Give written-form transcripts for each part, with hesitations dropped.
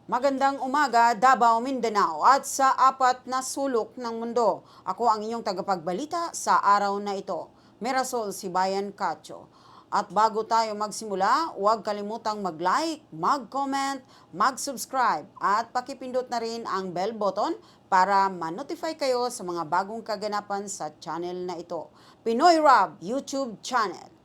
Magandang umaga, Davao, Mindanao at sa apat na sulok ng mundo. Ako ang inyong tagapagbalita sa araw na ito. Mirasol Sibayan Cacho. At bago tayo magsimula, huwag kalimutang mag-like, mag-comment, mag-subscribe at pakipindot na rin ang bell button para ma-notify kayo sa mga bagong kaganapan sa channel na ito. Pinoy Rob YouTube channel.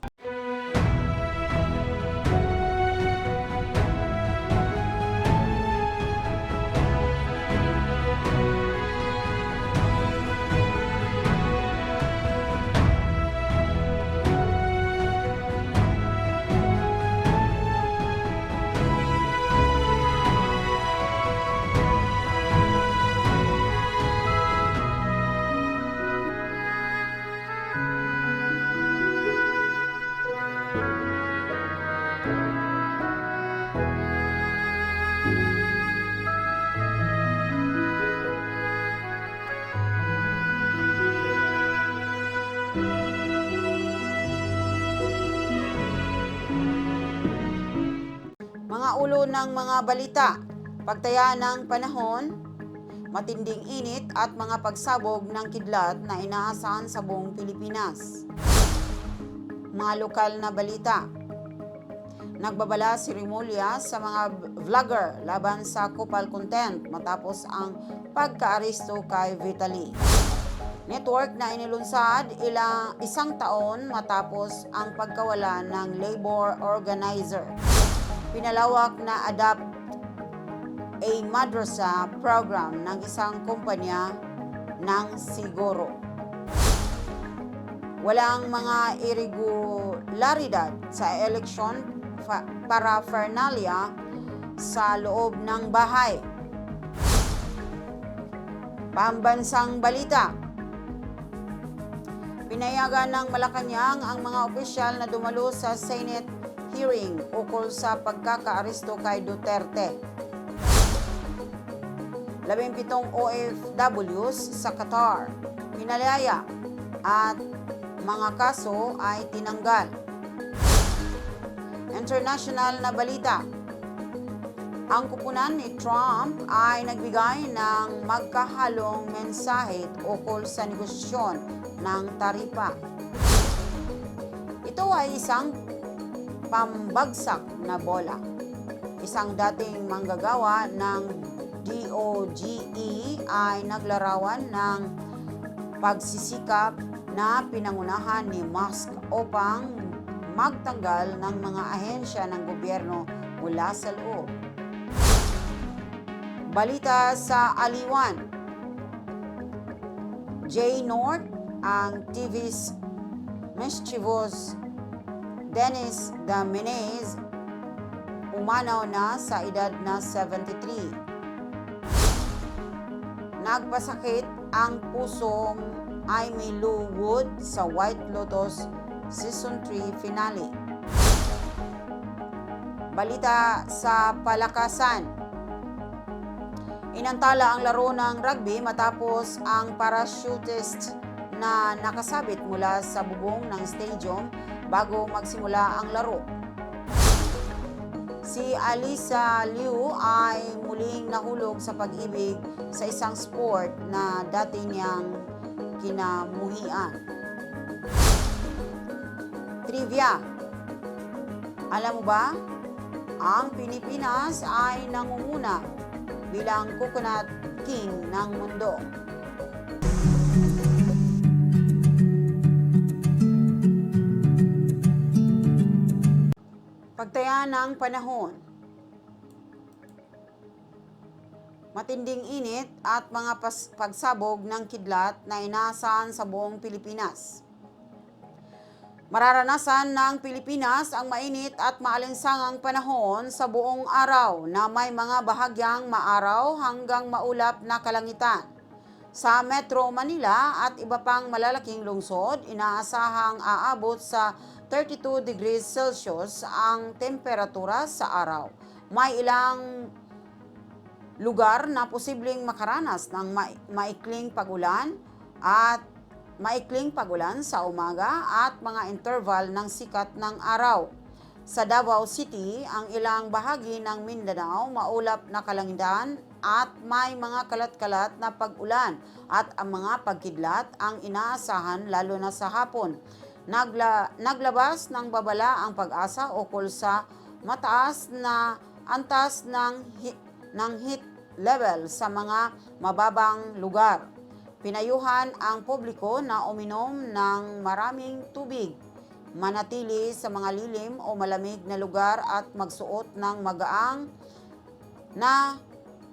Mga ulo ng mga balita, pagtaya ng panahon, matinding init at mga pagsabog ng kidlat na inaasahan sa buong Pilipinas. Mga lokal na balita, nagbabala si Rimulya sa mga vlogger laban sa kupal content matapos ang pagka-aresto kay Vitaly. Network na inilunsad isang taon matapos ang pagkawala ng labor organizer. Pinalawak na Adapt a Madrasa program ng isang kumpanya ng siguro. Walang mga irregularidad sa eleksyon paraphernalia sa loob ng bahay. Pambansang balita. Pinayagan ng Malacanang ang mga opisyal na dumalo sa Senate hearing ukol sa pagkaka-aresto kay Duterte. 17 OFWs sa Qatar, pinalaya at mga kaso ay tinanggal. International na balita. Ang kupunan ni Trump ay nagbigay ng magkahalong mensahe ukol sa negosasyon ng taripa. Ito ay isang pambagsak na bola. Isang dating manggagawa ng DOGE ay naglarawan ng pagsisikap na pinangunahan ni Musk upang magtanggal ng mga ahensya ng gobyerno mula sa loob. Balita sa Aliwan. Jay North, ang TV's mischievous Dennis Dominguez, umanaw na sa edad na 73. Nagpasakit ang pusong Amy Lou Wood sa White Lotus Season 3 finale. Balita sa palakasan. Inantala ang laro ng rugby matapos ang parachutist na nakasabit mula sa bubong ng stadium bago magsimula ang laro. Si Alyssa Liu ay muling nahulog sa pag-ibig sa isang sport na dati niyang kinamuhian. Trivia. Alam mo ba, ang Pilipinas ay nangunguna bilang coconut king ng mundo. Pagtaya ng panahon, matinding init at mga pagsabog ng kidlat na inaasahan sa buong Pilipinas. Mararanasan ng Pilipinas ang mainit at maalinsangang panahon sa buong araw na may mga bahagyang maaraw hanggang maulap na kalangitan. Sa Metro Manila at iba pang malalaking lungsod, inaasahang aabot sa 32 degrees Celsius ang temperatura sa araw. May ilang lugar na posibleng makaranas ng maikling pagulan sa umaga at mga interval ng sikat ng araw. Sa Davao City, ang ilang bahagi ng Mindanao maulap na kalangitan at may mga kalat-kalat na pag-ulan at ang mga pagkidlat ang inaasahan lalo na sa hapon. Naglabas ng babala ang Pag-asa ukol sa mataas na antas ng heat level sa mga mababang lugar. Pinayuhan ang publiko na uminom ng maraming tubig, manatili sa mga lilim o malamig na lugar at magsuot ng magaang na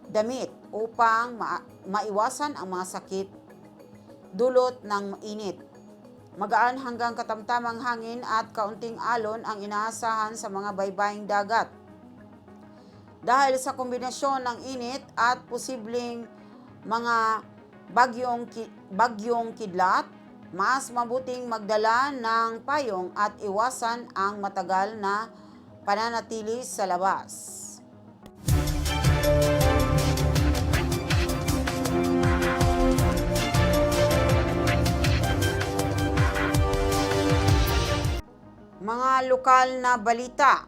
damit upang maiwasan ang mga sakit dulot ng init. Magaan hanggang katamtamang hangin at kaunting alon ang inaasahan sa mga baybaying dagat. Dahil sa kombinasyon ng init at posibleng mga bagyong kidlat, mas mabuting magdala ng payong at iwasan ang matagal na pananatili sa labas. Mga lokal na balita.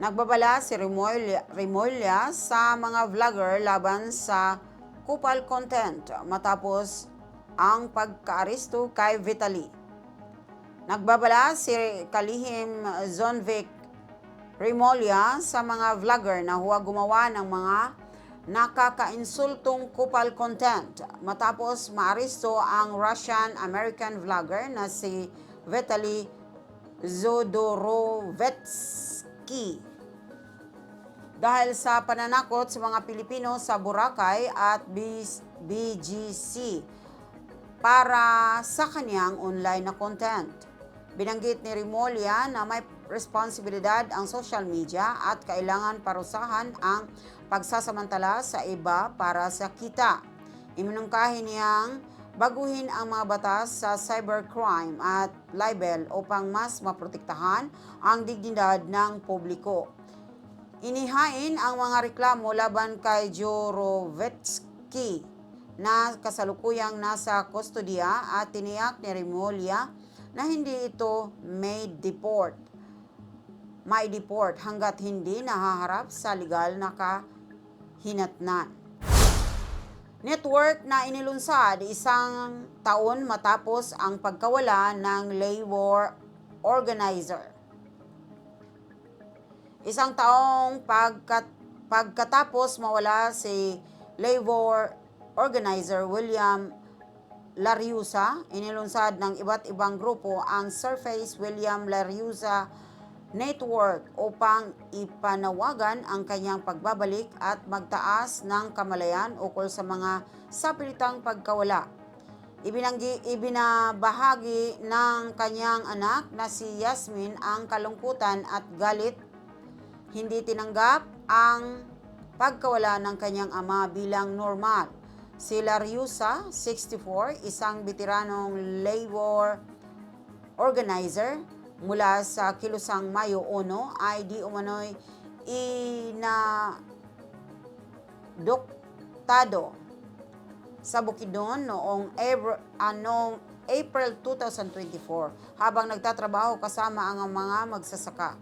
Nagbabala si Remulla sa mga vlogger laban sa kupal content matapos ang pagkaaresto kay Vitaly. Nagbabala si Kalihim Zonvic Remulla sa mga vlogger na huwag gumawa ng mga nakakainsultong kupal content matapos maaresto ang Russian-American vlogger na si Vitaly Zodorovetsky dahil sa pananakot sa mga Pilipino sa Boracay at BGC para sa kanyang online na content. Binanggit ni Remulla na may responsibilidad ang social media at kailangan parusahan ang pagsasamantala sa iba para sa kita. Iminungkahi niyang baguhin ang mga batas sa cybercrime at libel upang mas maprotektahan ang dignidad ng publiko. Inihain ang mga reklamo laban kay Jorovetsky na kasalukuyang nasa kustodiya at tiniyak ni Remulla na hindi ito may deport hanggat hindi nahaharap sa legal na kahinatnan. Network na inilunsad isang taon matapos ang pagkawala ng labor organizer. Isang taong pagkatapos mawala si labor organizer William Lariusa, inilunsad ng iba't ibang grupo ang Surface William Lariusa Network upang ipanawagan ang kanyang pagbabalik at magtaas ng kamalayan ukol sa mga sapilitang pagkawala. Ibinabahagi ng kanyang anak na si Yasmin ang kalungkutan at galit. Hindi tinanggap ang pagkawala ng kanyang ama bilang normal. Si Lariusa, 64, isang veteranong labor organizer mula sa Kilusang Mayo 1 ay di umano'y inadoktado sa Bukidnon noong April 2024 habang nagtatrabaho kasama ang mga magsasaka.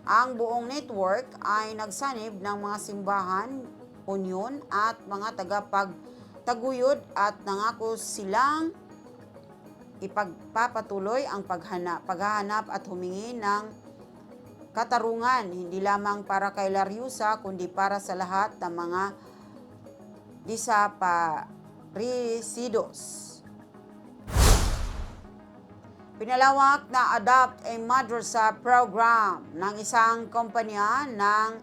Ang buong network ay nagsanib ng mga simbahan, union at mga tagapagtaguyod at nangako silang ipagpapatuloy ang paghahanap at humingi ng katarungan hindi lamang para kay Lariusa kundi para sa lahat ng mga desaparecidos. Pinalawak na Adopt a Madrasa program ng isang kumpanya ng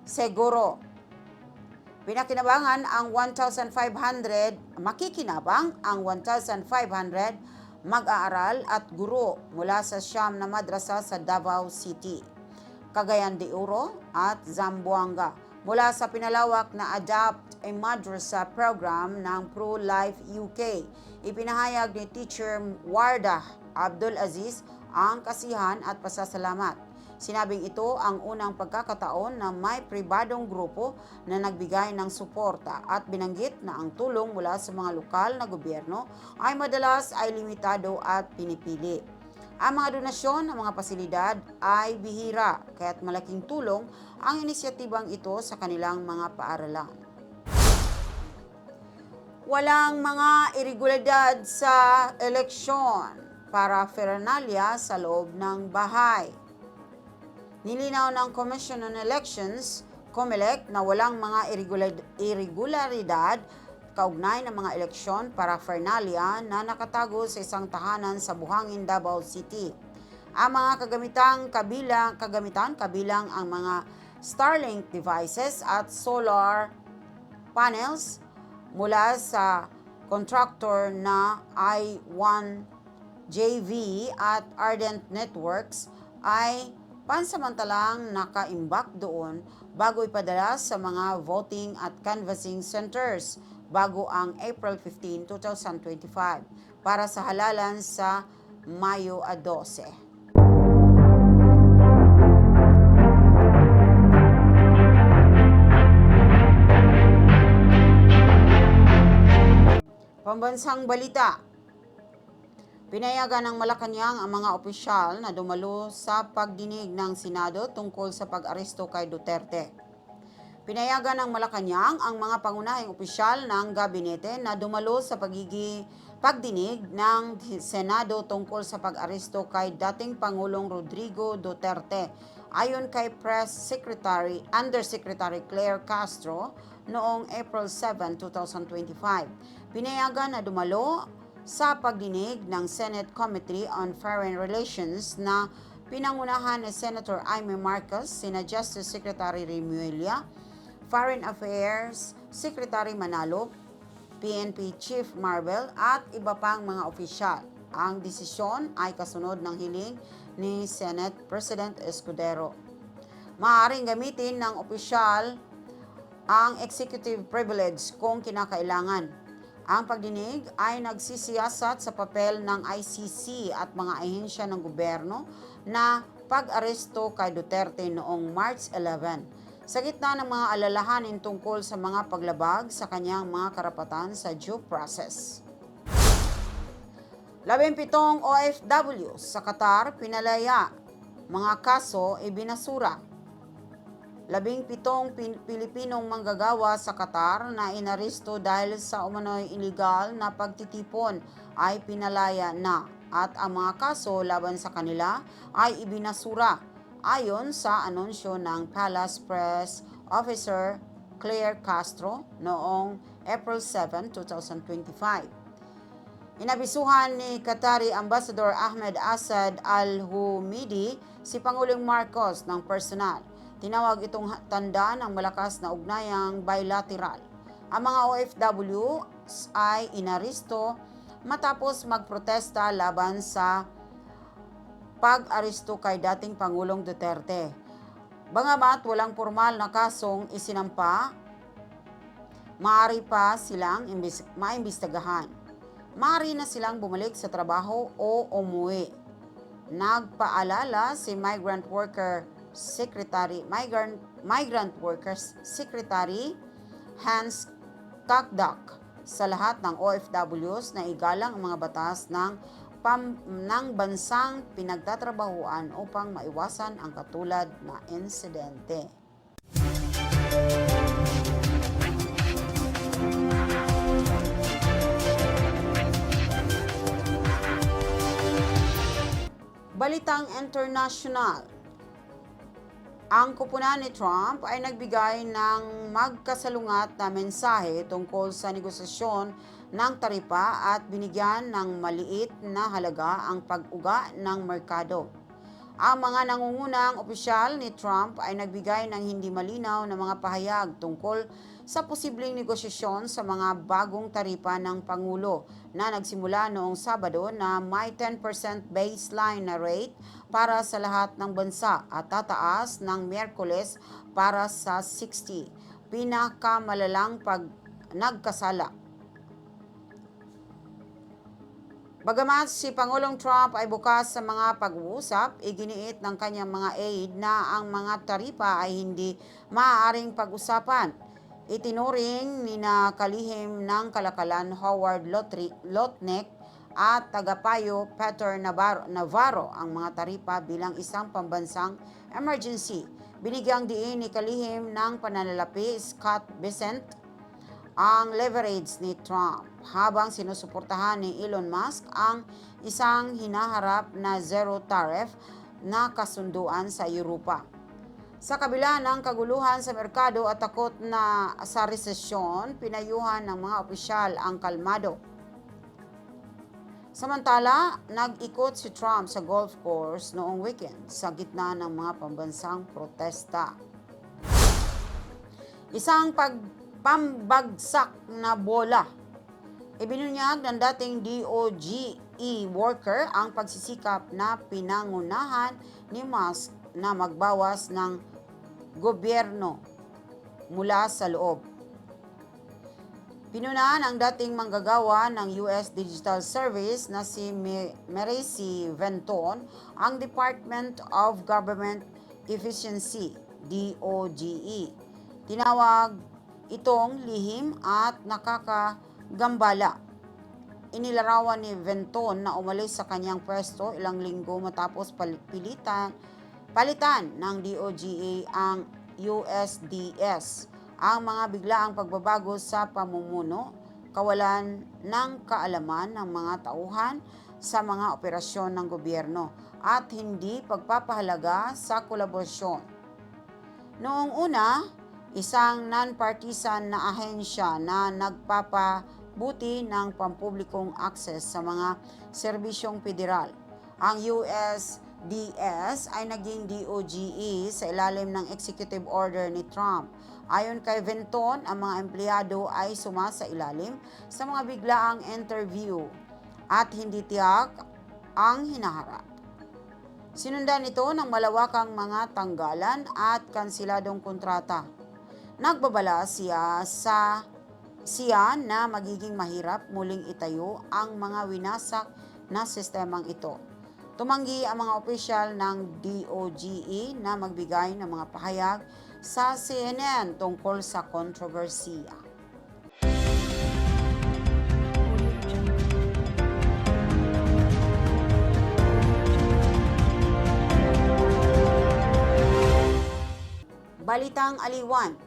seguro. Makikinabang ang 1,500 mag-aaral at guro mula sa 9 na madrasa sa Davao City, Cagayan de Oro at Zamboanga mula sa pinalawak na Adopt a Madrasa program ng Pro-Life UK. Ipinahayag ni Teacher Wardah Abdul Aziz ang kasiyahan at pasasalamat. Sinabing ito ang unang pagkakataon na may pribadong grupo na nagbigay ng suporta at binanggit na ang tulong mula sa mga lokal na gobyerno ay madalas ay limitado at pinipili. Ang mga donasyon ng mga pasilidad ay bihira, kaya't malaking tulong ang inisyatibang ito sa kanilang mga paaralan. Walang mga irregularidad sa eleksyon para paraphernalia sa loob ng bahay. Nilinaw ng Commission on Elections, COMELEC, na walang mga irregularidad kaugnay ng mga eleksyon para paraphernalia na nakatago sa isang tahanan sa Buhangin, Davao City. Ang mga kagamitan kabilang ang mga Starlink devices at solar panels mula sa contractor na i1JV at Ardent Networks ay pansamantalang nakaimbak doon bago ipadala sa mga voting at canvassing centers bago ang April 15, 2025 para sa halalan sa Mayo 12. Pambansang balita. Pinayagan ng Malacanang ang mga opisyal na dumalo sa pagdinig ng Senado tungkol sa pag-aresto kay Duterte. Pinayagan ng Malacanang ang mga pangunahing opisyal ng gabinete na dumalo sa pagdinig ng Senado tungkol sa pag-aresto kay dating Pangulong Rodrigo Duterte. Ayon kay Press Secretary Undersecretary Claire Castro noong April 7, 2025. Pinayagan na dumalo sa pagdinig ng Senate Committee on Foreign Relations na pinangunahan ni Senator Amy Marcos, sina Justice Secretary Remulla, Foreign Affairs Secretary Manalo, PNP Chief Marvel at iba pang mga opisyal. Ang desisyon ay kasunod ng hiling ni Senate President Escudero. Maaaring gamitin ng opisyal ang executive privilege kung kinakailangan. Ang pagdinig ay nagsisiyasat sa papel ng ICC at mga ahensya ng gobyerno na pag-aresto kay Duterte noong March 11 sa gitna ng mga alalahanin tungkol sa mga paglabag sa kanyang mga karapatan sa due process. 17 OFW sa Qatar pinalaya, mga kaso ibinasura. 17 Pilipinong manggagawa sa Qatar na inaresto dahil sa umano'y iligal na pagtitipon ay pinalaya na at ang mga kaso laban sa kanila ay ibinasura ayon sa anunsyo ng Palace Press Officer Claire Castro noong April 7, 2025. Inabisuhan ni Qatari Ambassador Ahmed Assad Al-Humidi si Pangulong Marcos ng personal. Tinawag itong tanda ng malakas na ugnayang bilateral. Ang mga OFW ay inaresto matapos magprotesta laban sa pag-aresto kay dating Pangulong Duterte. Bagamat walang formal na kasong isinampa, maaari pa silang maimbestigahan. Maaari na silang bumalik sa trabaho o umuwi. Nagpaalala si Migrant Workers Secretary Hans Kakdak sa lahat ng OFWs na igalang ang mga batas ng bansang pinagtatrabahuan upang maiwasan ang katulad na insidente. Balitang international. Ang kupunan ni Trump ay nagbigay ng magkasalungat na mensahe tungkol sa negosasyon ng taripa at binigyan ng maliit na halaga ang pag-uga ng merkado. Ang mga nangungunang opisyal ni Trump ay nagbigay ng hindi malinaw na mga pahayag tungkol sa posibleng negosasyon sa mga bagong taripa ng Pangulo na nagsimula noong Sabado na may 10% baseline na rate para sa lahat ng bansa at tataas ng Miyerkules para sa 60 pinakamalalang pag nagkasala. Bagamat si Pangulong Trump ay bukas sa mga pag-uusap, iginiit ng kanyang mga aide na ang mga taripa ay hindi maaaring pag-usapan. Itinuring ni na kalihim ng kalakalan Howard Lutnick at tagapayo Peter Navarro ang mga taripa bilang isang pambansang emergency. Binigyang diin ni kalihim ng pananalapi Scott Bessent ang leverage ni Trump habang sinusuportahan ni Elon Musk ang isang hinaharap na zero tariff na kasunduan sa Europa. Sa kabila ng kaguluhan sa merkado at takot na sa resesyon, pinayuhan ng mga opisyal ang kalmado. Samantala, nag-ikot si Trump sa golf course noong weekend sa gitna ng mga pambansang protesta. Isang pambagsak na bola. Ibinunyag ng dating DOGE worker ang pagsisikap na pinangunahan ni Musk na magbawas ng gobyerno mula sa loob. Pinunahan ang dating manggagawa ng US Digital Service na si Mercy Venton ang Department of Government Efficiency, DOGE. Tinawag itong lihim at nakakagambala. Inilarawan ni Venton na umalis sa kanyang pwesto ilang linggo matapos palitan ng DOGE ang USDS. Ang mga biglaang pagbabago sa pamumuno, kawalan ng kaalaman ng mga tauhan sa mga operasyon ng gobyerno at hindi pagpapahalaga sa kolaborasyon. Noong una, isang non-partisan na ahensya na nagpapabuti ng pampublikong access sa mga serbisyong federal. Ang USDS ay naging DOGE sa ilalim ng executive order ni Trump. Ayon kay Venton, ang mga empleyado ay sumasailalim sa mga biglaang interview at hindi tiyak ang hinaharap. Sinundan ito ng malawakang mga tanggalan at kanseladong kontrata. Nagbabala siya na magiging mahirap muling itayo ang mga winasak na sistemang ito. Tumanggi ang mga opisyal ng DOGE na magbigay ng mga pahayag sa CNN tungkol sa kontrobersiya. Balitang aliwan.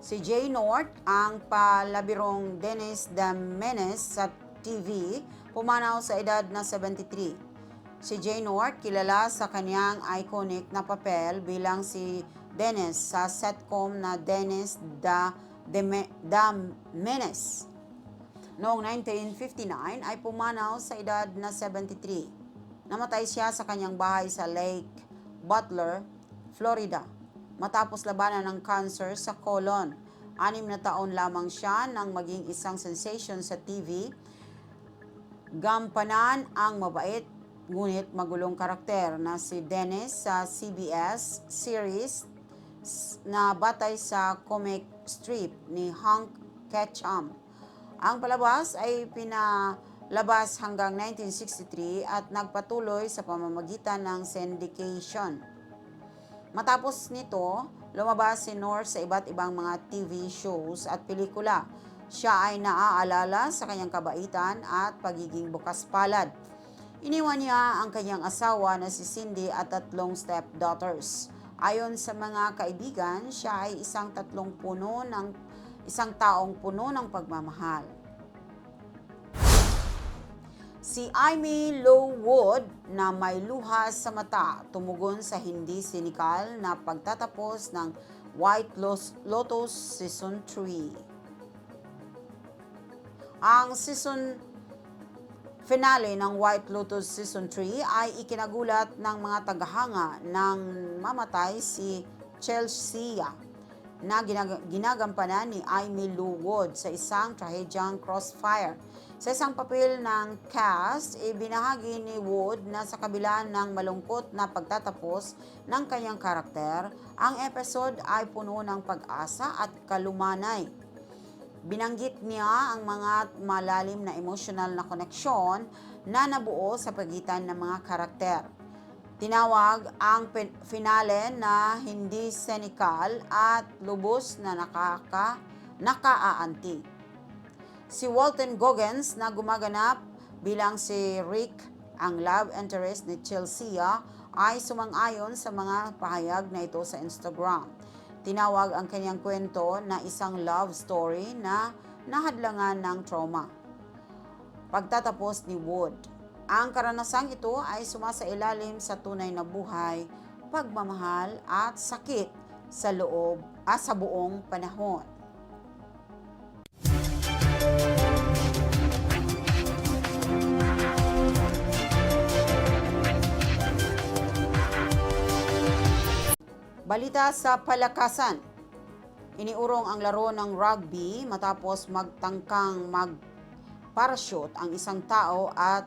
Si Jay North, ang palabirong Dennis the Menace sa TV, pumanaw sa edad na 73. Si Jay North, kilala sa kanyang iconic na papel bilang si Dennis sa sitcom na Dennis the Menace. Noong 1959 ay pumanaw sa edad na 73. Namatay siya sa kanyang bahay sa Lake Butler, Florida, matapos labanan ng cancer sa colon. 6 na taon lamang siya nang maging isang sensation sa TV. Gampanan ang mabait ngunit magulong karakter na si Dennis sa CBS series na batay sa comic strip ni Hank Ketchum. Ang palabas ay pinalabas hanggang 1963 at nagpatuloy sa pamamagitan ng syndication. Matapos nito, lumabas si North sa iba't ibang mga TV shows at pelikula. Siya ay naaalala sa kanyang kabaitan at pagiging bukas palad. Iniwan niya ang kanyang asawa na si Cindy at 3 stepdaughters. Ayon sa mga kaibigan, siya ay isang taong puno ng pagmamahal. Si Amy Lowood na may luha sa mata tumugon sa hindi sinikal na pagtatapos ng White Lotus Season 3. Ang season finale ng White Lotus Season 3 ay ikinagulat ng mga tagahanga nang mamatay si Chelsea na ginagampanan ni Amy Lowood sa isang trahedyang Crossfire. Sa isang papel ng cast, ibinahagi ni Wood na sa kabila ng malungkot na pagtatapos ng kanyang karakter, ang episode ay puno ng pag-asa at kalumanay. Binanggit niya ang mga malalim na emosyonal na koneksyon na nabuo sa pagitan ng mga karakter. Tinawag ang finale na hindi sinikal at lubos na nakaaantig. Si Walton Goggins na gumaganap bilang si Rick, ang love interest ni Chelsea, ay sumang-ayon sa mga pahayag na ito sa Instagram. Tinawag ang kanyang kwento na isang love story na nahadlangan ng trauma. Pagtatapos ni Wood, ang karanasang ito ay sumasailalim sa tunay na buhay, pagmamahal at sakit sa loob sa buong panahon. Balita sa palakasan. Iniurong ang laro ng rugby matapos magtangkang mag-parachute ang isang tao at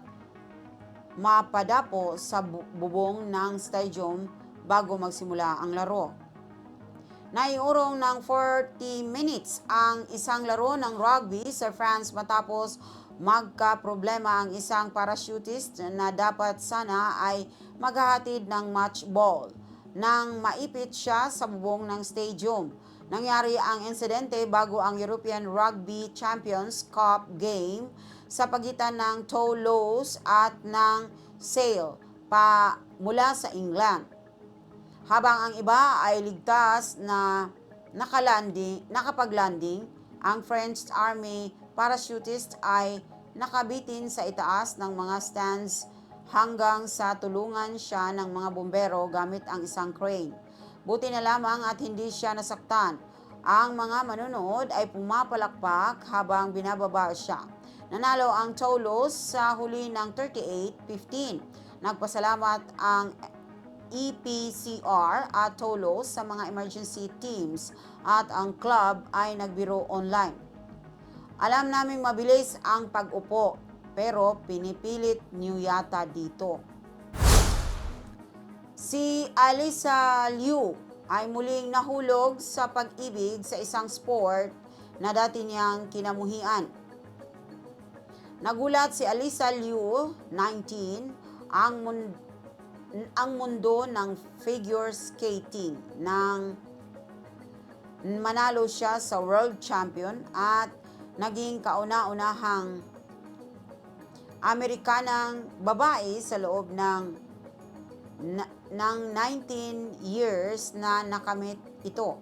mapadapo sa bubong ng stadium bago magsimula ang laro. Naiurong ng 40 minutes ang isang laro ng rugby sa France matapos magka-problema ang isang parachutist na dapat sana ay maghahatid ng match ball nang maipit siya sa bubong ng stadium. Nangyari ang insidente bago ang European Rugby Champions Cup game sa pagitan ng Toulouse at ng Sale mula sa England. Habang ang iba ay ligtas na nakapaglanding, ang French Army parachutist ay nakabitin sa itaas ng mga stands hanggang sa tulungan siya ng mga bumbero gamit ang isang crane. Buti na lamang at hindi siya nasaktan. Ang mga manonood ay pumapalakpak habang binababa siya. Nanalo ang Toulouse sa huli ng 38-15. Nagpasalamat ang EPCR at Toulouse sa mga emergency teams at ang club ay nagbiro online. Alam naming mabilis ang pag-upo, pero pinipilit niyo yata dito. Si Alyssa Liu ay muling nahulog sa pag-ibig sa isang sport na dati niyang kinamuhian. Nagulat si Alyssa Liu, 19, ang mundo ng figure skating nang manalo siya sa world champion at naging kauna-unahang Amerikanang babae sa loob ng 19 years na nakamit ito.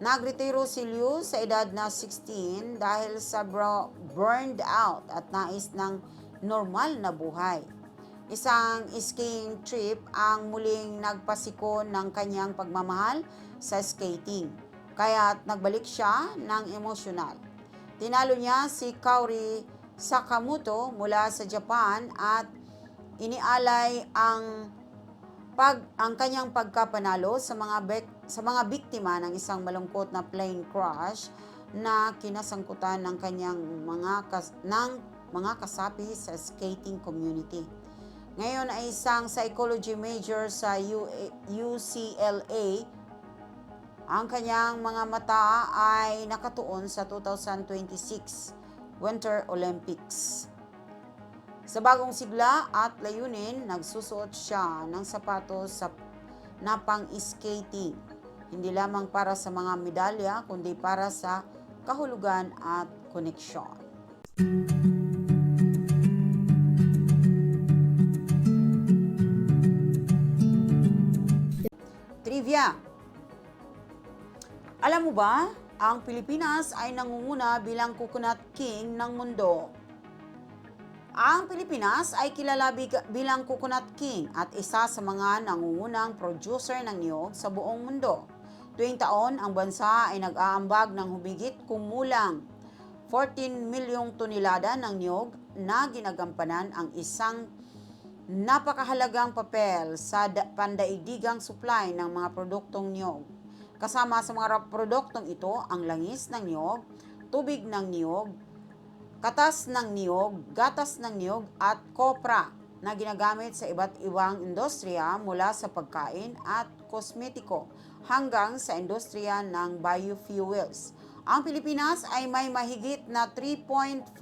Nagretiro si Liu sa edad na 16 dahil sa burned out at nais ng normal na buhay. Isang skiing trip ang muling nagpasiko ng kanyang pagmamahal sa skating, kaya't nagbalik siya ng emosyonal. Tinalo niya si Kaori Sakamoto mula sa Japan at inialay ang kanyang pagkapanalo sa mga biktima ng isang malungkot na plane crash na kinasangkutan ng kanyang mga kasapi sa skating community. Ngayon ay isang psychology major sa UCLA. Ang kanyang mga mata ay nakatuon sa 2026 Winter Olympics. Sa bagong sigla at layunin, nagsusuot siya ng sapatos na pang-skating. Hindi lamang para sa mga medalya, kundi para sa kahulugan at koneksyon. Trivia. Alam mo ba, ang Pilipinas ay nangunguna bilang coconut king ng mundo. Ang Pilipinas ay kilala bilang coconut king at isa sa mga nangungunang producer ng niyog sa buong mundo. Tuwing taon, ang bansa ay nag-aambag ng humigit kumulang 14 milyong tonelada ng niyog na ginagampanan ang isang napakahalagang papel sa pandaigdigang supply ng mga produktong niyog. Kasama sa mga produktong ito ang langis ng niyog, tubig ng niyog, katas ng niyog, gatas ng niyog at kopra na ginagamit sa iba't ibang industriya mula sa pagkain at kosmetiko hanggang sa industriya ng biofuels. Ang Pilipinas ay may mahigit na 3.5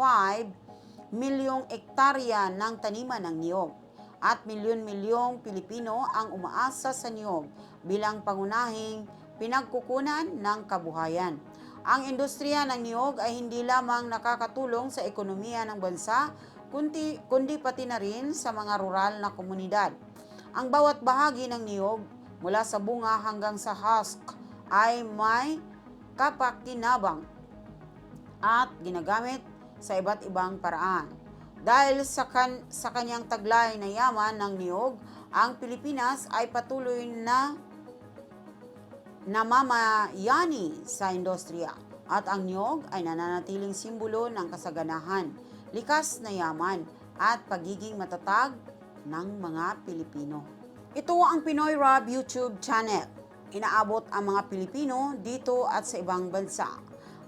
milyong ektarya ng taniman ng niyog at milyon-milyong Pilipino ang umaasa sa niyog bilang pangunahing pinagkukunan ng kabuhayan. Ang industriya ng niyog ay hindi lamang nakakatulong sa ekonomiya ng bansa, kundi pati na rin sa mga rural na komunidad. Ang bawat bahagi ng niyog, mula sa bunga hanggang sa husk, ay may kapakinabang at ginagamit sa iba't ibang paraan. Dahil sa kanyang taglay na yaman ng niyog, ang Pilipinas ay patuloy na namamayani sa industriya at ang niyog ay nananatiling simbolo ng kasaganahan, likas na yaman at pagiging matatag ng mga Pilipino. Ito ang Pinoy Rob YouTube channel. Inaabot ang mga Pilipino dito at sa ibang bansa.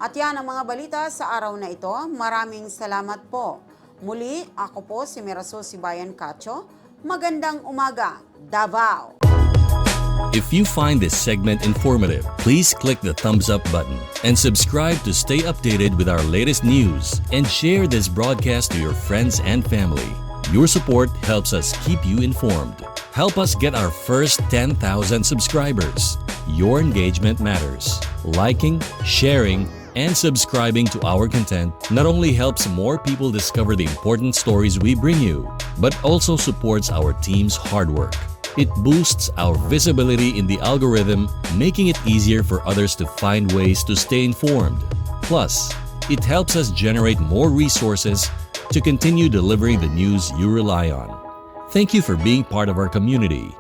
At yan ang mga balita sa araw na ito. Maraming salamat po. Muli, ako po si Mirasul Sibayan Cacho. Magandang umaga, Davao! If you find this segment informative, please click the thumbs up button and subscribe to stay updated with our latest news and share this broadcast to your friends and family. Your support helps us keep you informed. Help us get our first 10,000 subscribers. Your engagement matters. Liking, sharing, and subscribing to our content not only helps more people discover the important stories we bring you, but also supports our team's hard work. It boosts our visibility in the algorithm, making it easier for others to find ways to stay informed. Plus, it helps us generate more resources to continue delivering the news you rely on. Thank you for being part of our community.